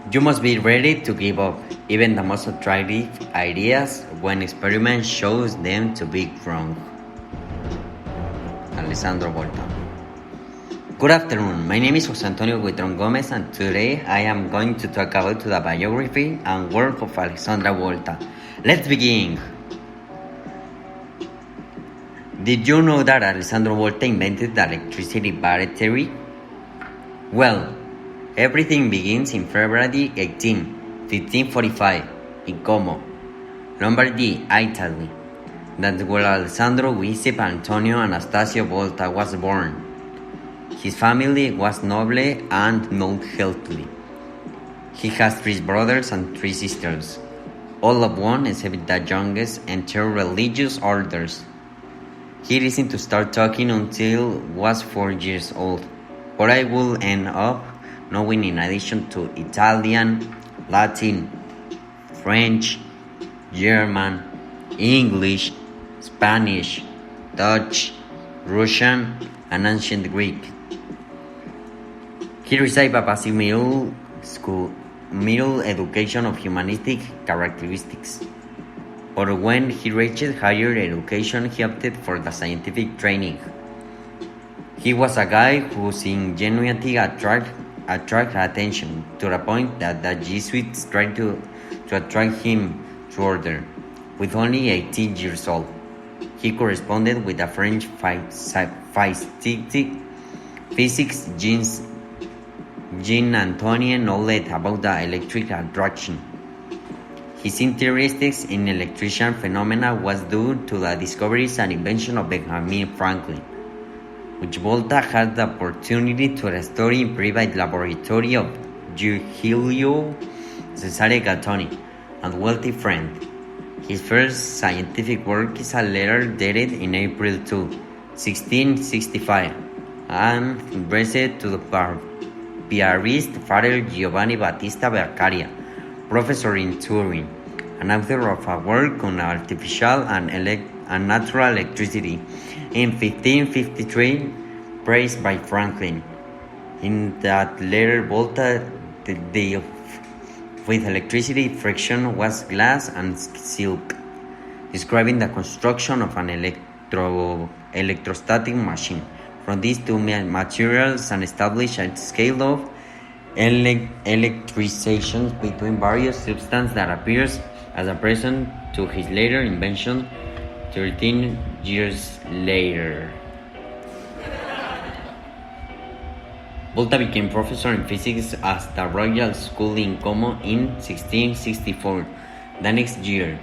You must be ready to give up even the most attractive ideas when experiment shows them to be wrong. Alessandro Volta. Good afternoon, my name is Jose Antonio Guitron Gomez and today I am going to talk about the biography and work of Alessandro Volta. Let's begin! Did you know that Alessandro Volta invented the electricity battery? Well, everything begins in February 18, 1545, in Como, Lombardy, Italy. That's where Alessandro Giuseppe Antonio Anastasio Volta was born. His family was noble and not healthy. He has 3 brothers and 3 sisters. All of one except the youngest entered religious orders. He didn't to start talking until was 4 years old, but I will end up knowing in addition to Italian, Latin, French, German, English, Spanish, Dutch, Russian, and ancient Greek. He received a basic middle education of humanistic characteristics. But when he reached higher education, he opted for the scientific training. He was a guy whose ingenuity attract attention to the point that the Jesuits tried to attract him to order. With only 18 years old, he corresponded with the French physics Jean-Antoine knowledge about the electric attraction. His interest in electrician phenomena was due to the discoveries and invention of Benjamin Franklin, which Volta had the opportunity to study in private laboratory of Giulio Cesare Gattoni, and wealthy friend. His first scientific work is a letter dated in April 2, 1665, and addressed to the Piarist Father Giovanni Battista Beccaria, professor in Turin, and author of a work on artificial and natural electricity. In 1553, praised by Franklin. In that letter, Volta with electricity friction was glass and silk, describing the construction of an electrostatic machine from these 2 materials and established a scale of electrization between various substances that appears as a present to his later invention 13 years later. Volta became professor in physics at the Royal School in Como in 1664. The next year,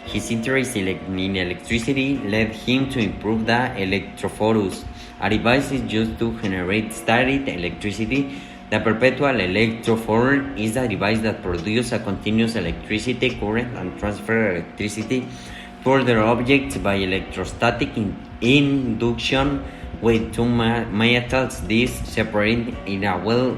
his interest in electricity led him to improve the electrophorus, a device used to generate static electricity. The perpetual electrophore is a device that produces a continuous electricity current and transfers electricity to other objects by electrostatic induction with 2 metals. These separate in a well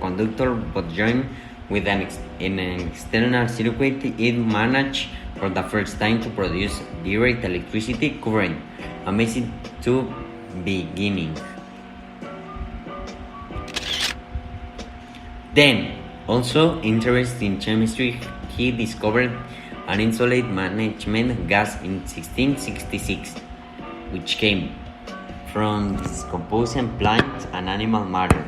conductor but joined with an external circuit. It managed for the first time to produce direct electricity current, amazing to beginning. Then, also interested in chemistry, he discovered an insulate management gas in 1666, which came from decomposing plant and animal matter.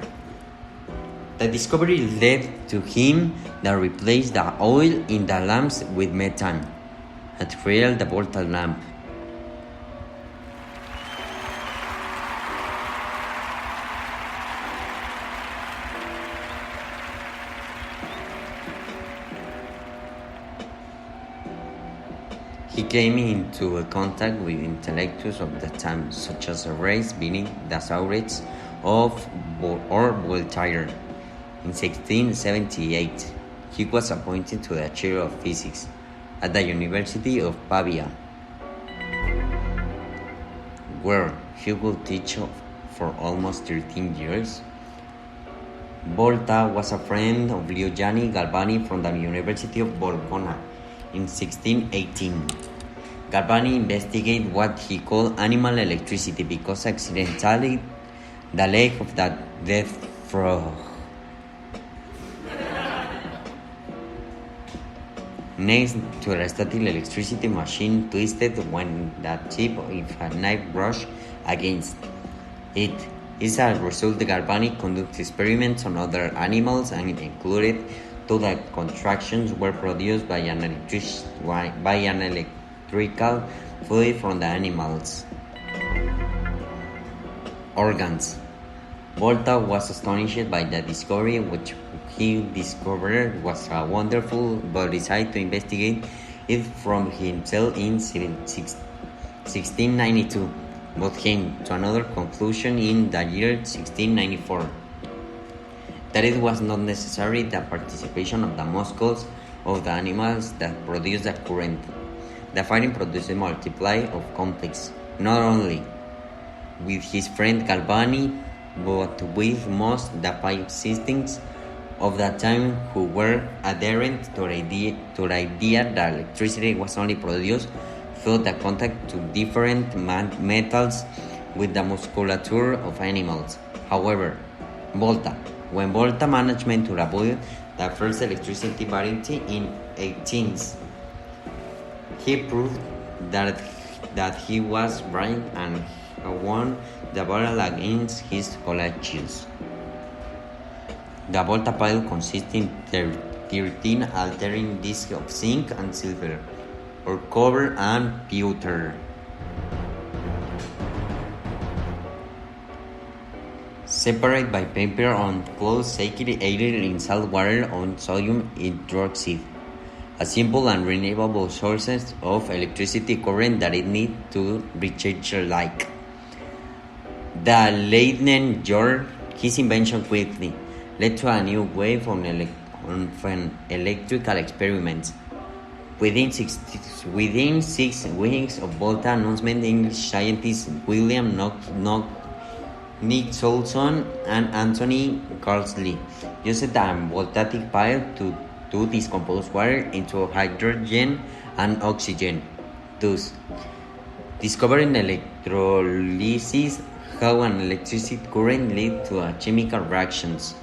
The discovery led to him that replaced the oil in the lamps with methane, and created the Volta lamp. He came into contact with intellectuals of the time, such as Horace Binning, the Socrates or Voltaire. In 1678, he was appointed to the chair of physics at the University of Pavia, where he would teach for almost 13 years. Volta was a friend of Giuliano Galvani from the University of Bologna in 1618. Galvani investigated what he called animal electricity because accidentally the leg of that dead frog Next to the static electricity machine twisted when the tip of a knife brushed against it. As a result, the galvanic conducted experiments on other animals and included two that contractions were produced by an electrical fluid from the animal's organs. Volta was astonished by the discovery, which he discovered was a wonderful, but decided to investigate it from himself in 1692, but came to another conclusion in the year 1694, that it was not necessary the participation of the muscles of the animals that produce the current. The firing produced a multiply of complex, not only with his friend Galvani, but with most the five systems of that time who were adherent to the idea that electricity was only produced through the contact to different metals with the musculature of animals. However, when Volta managed to avoid the first electricity variety in 18th, he proved that he was right and won the battle against his colleagues. The Volta pile consists in 13 altering discs of zinc and silver, or copper and pewter. Separated by paper on cloth aided in salt water on sodium hydroxide, a simple and renewable source of electricity current that it needs to recharge like. The Leiden George, his invention quickly led to a new wave on electrical experiments. Within 6 weeks of Volta announcement, English scientists William Nicholson and Anthony Carsley used a voltaic pile to decompose water into hydrogen and oxygen, thus discovering electrolysis, how an electricity current leads to chemical reactions,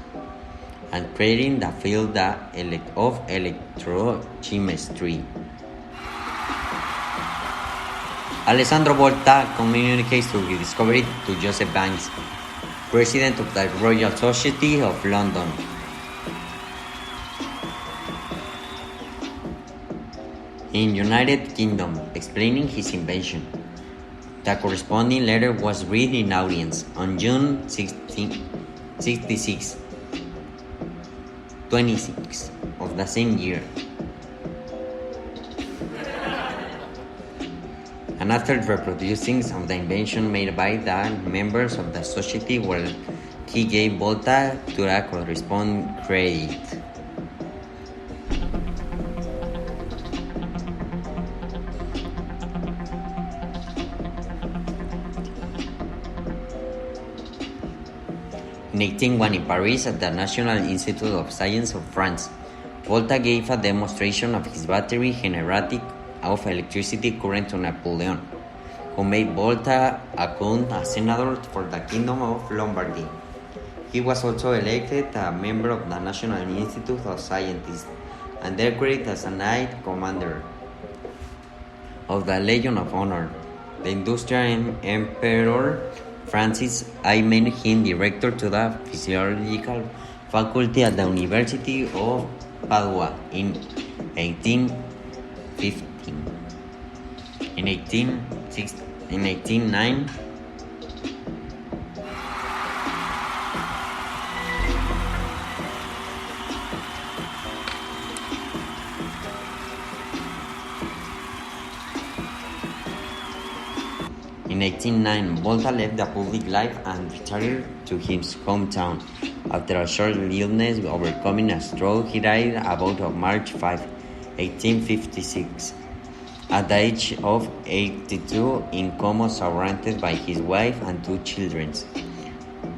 and creating the field of electrochemistry. Alessandro Volta communicates his discovery to Joseph Banks, president of the Royal Society of London. In United Kingdom, explaining his invention. The corresponding letter was read in audience on June 26 of the same year. And after reproducing some of the invention made by the members of the society, where he gave Volta to the corresponding credit. In 1801 in Paris at the National Institute of Science of France, Volta gave a demonstration of his battery generating of electricity current to Napoleon, who made Volta a count as senator for the Kingdom of Lombardy. He was also elected a member of the National Institute of Scientists and decorated as a Knight Commander of the Legion of Honor. The Industrial Emperor Francis I made him director to the Physiological Faculty at the University of Padua in 1815. In 1809, In 1809, Volta left the public life and retired to his hometown. After a short illness overcoming a stroke, he died about March 5, 1856, at the age of 82, in Como, surrounded by his wife and two children.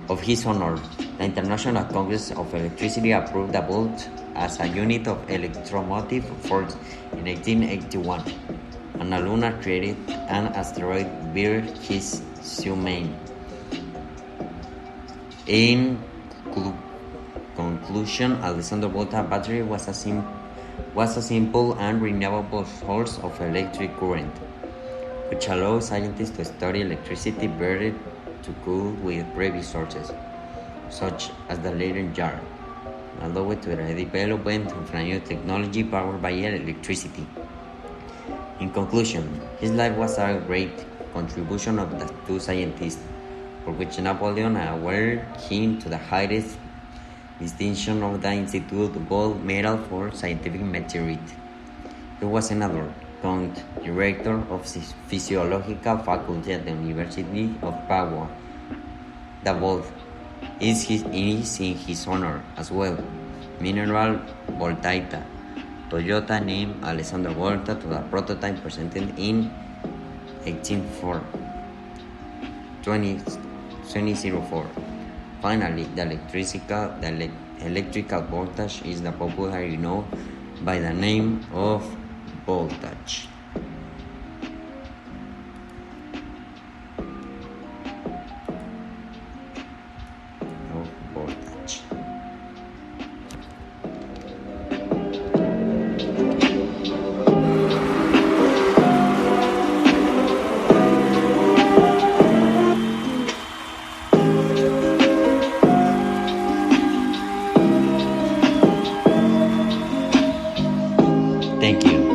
Of his honor, the International Congress of Electricity approved the volt as a unit of electromotive force in 1881. And a lunar created an asteroid bear his name. In conclusion, Alessandro Volta battery was a was a simple and renewable source of electric current, which allows scientists to study electricity better to cool with previous sources, such as the Leyden jar, allowed to the development of a new technology powered by electricity. In conclusion, his life was a great contribution of the two scientists, for which Napoleon awarded him to the highest distinction of the Institute Gold Medal for Scientific Merit. He was senador, current director of the Physiological Faculty at the University of Padua. The vault is in his honor as well. Mineral Voltaita. Toyota named Alessandro Volta to the prototype presented in 2004. Finally, the electrical voltage is the popularly known by the name of voltage. Thank you.